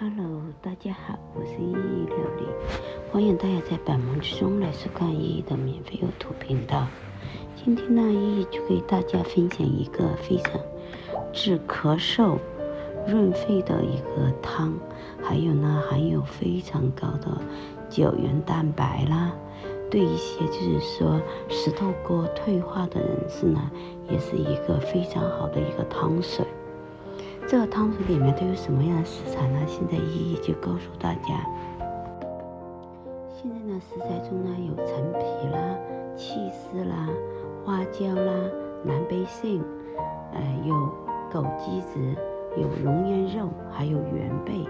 Hello， 大家好，我是依依琉璃，欢迎大家在百忙之中来收看依依的免费YouTube频道。今天呢，依依就给大家分享一个非常治咳嗽、润肺的一个汤，还有呢含有非常高的胶原蛋白啦，对一些就是说石头哥退化的人士呢，也是一个非常好的一个汤水。这个汤水里面都有什么样的食材呢？现在一一就告诉大家。现在呢，食材中呢有陈皮啦、气丝啦、花椒啦、南北杏，有枸杞子，有龙眼肉，还有元贝，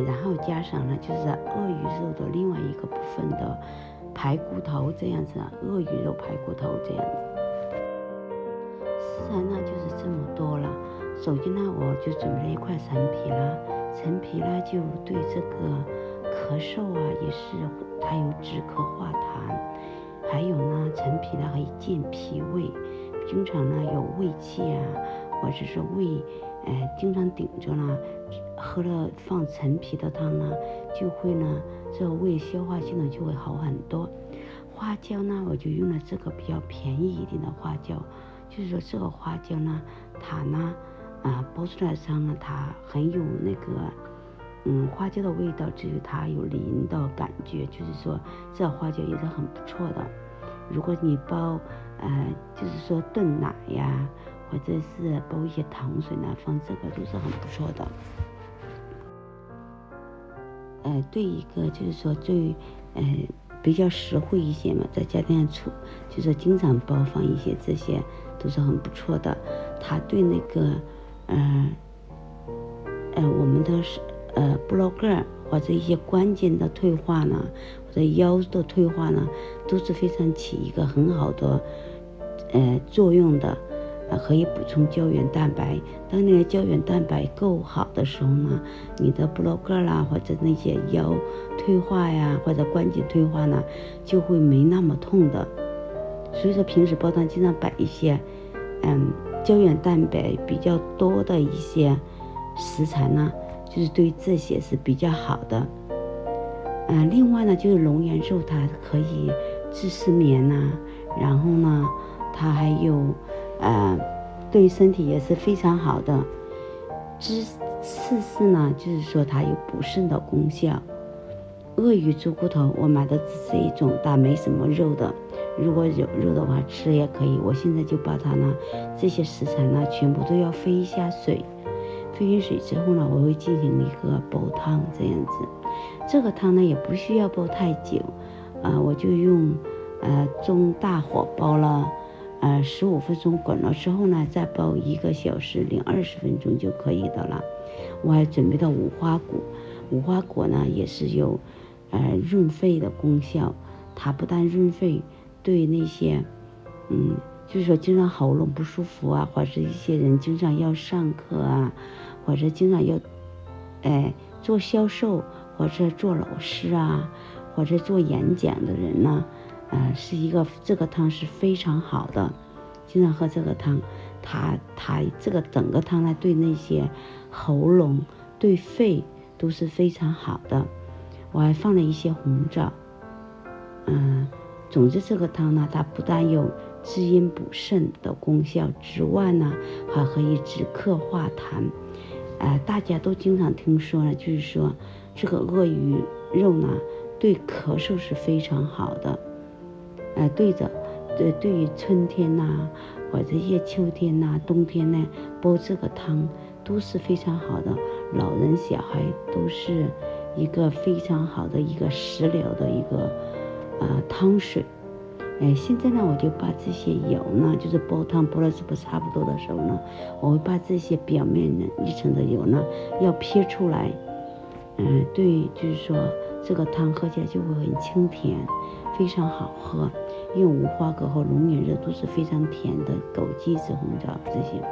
然后加上呢就是鳄鱼肉的另外一个部分的排骨头这样子，鳄鱼肉排骨头这样子。食材呢就是这么多了。首先呢，我就准备了一块陈皮啦，陈皮呢就对这个咳嗽啊也是它有止咳化痰，还有呢陈皮呢可以健脾胃，经常呢有胃气啊，或者是胃经常顶着呢，喝了放陈皮的汤呢，就会呢这个胃消化系统就会好很多。花椒呢，我就用了这个比较便宜一点的花椒，就是说这个花椒呢，它呢煲出来的汤呢，它很有那个花椒的味道，只有它有淋的感觉，就是说这花椒也是很不错的。如果你煲就是说炖奶呀，或者是煲一些糖水呢，放这个都是很不错的。对一个就是说最比较实惠一些嘛，在家庭处就是经常煲放一些，这些都是很不错的。它对那个我们的布洛格或者一些关节的退化呢，或者腰的退化呢，都是非常起一个很好的作用的。可以补充胶原蛋白。当你的胶原蛋白够好的时候呢，你的布洛格啦，或者那些腰退化呀，或者关节退化呢，就会没那么痛的。所以说平时煲汤经常摆一些胶原蛋白比较多的一些食材呢，就是对这些是比较好的。另外呢，就是龙眼肉，它可以治失眠呐，然后呢，它还有对身体也是非常好的。次是呢，就是说它有补肾的功效。鳄鱼猪骨头我买的只是一种，它没什么肉的，如果有肉的话吃也可以。我现在就把它呢这些食材呢全部都要飞一下水，飞完水之后呢，我会进行一个煲汤这样子。这个汤呢也不需要煲太久，我就用中大火煲了15分钟，滚了之后呢再煲1个小时零20分钟就可以的了。我还准备到五花果，五花果呢也是有润肺的功效。它不但润肺，对那些就是说经常喉咙不舒服啊，或者一些人经常要上课啊，或者经常要做销售，或者做老师啊，或者做演讲的人呢，是一个这个汤是非常好的。经常喝这个汤，它这个整个汤呢，对那些喉咙、对肺都是非常好的。我还放了一些红枣。总之这个汤呢，它不但有滋阴补肾的功效之外呢，还可以止咳化痰。大家都经常听说呢，就是说这个鳄鱼肉呢，对咳嗽是非常好的。对于春天呐，或者一些秋天呐、冬天呢，煲这个汤都是非常好的。老人小孩都是一个非常好的一个食疗的一个汤水。现在呢，我就把这些油呢，就是煲汤煲了这不差不多的时候呢，我会把这些表面一层的油呢要撇出来。对，就是说这个汤喝起来就会很清甜，非常好喝。因为无花果和龙眼肉都是非常甜的，枸杞子、红枣这些，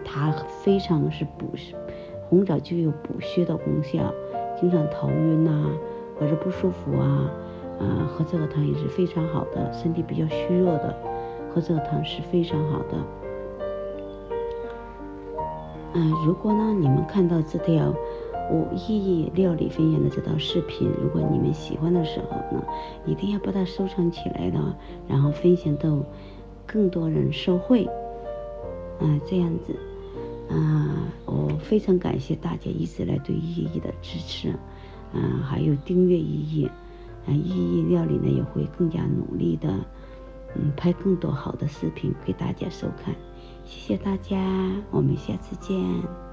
它非常是红枣就有补血的功效。经常头晕呐，或者不舒服啊，喝这个汤也是非常好的。身体比较虚弱的，喝这个汤是非常好的。如果呢你们看到这条我意义料理分享的这道视频，如果你们喜欢的时候呢，一定要把它收藏起来的，然后分享到更多人受惠。这样子，我非常感谢大家一直来对意义的支持，还有订阅意义，意义料理呢也会更加努力的，拍更多好的视频给大家收看。谢谢大家，我们下次见。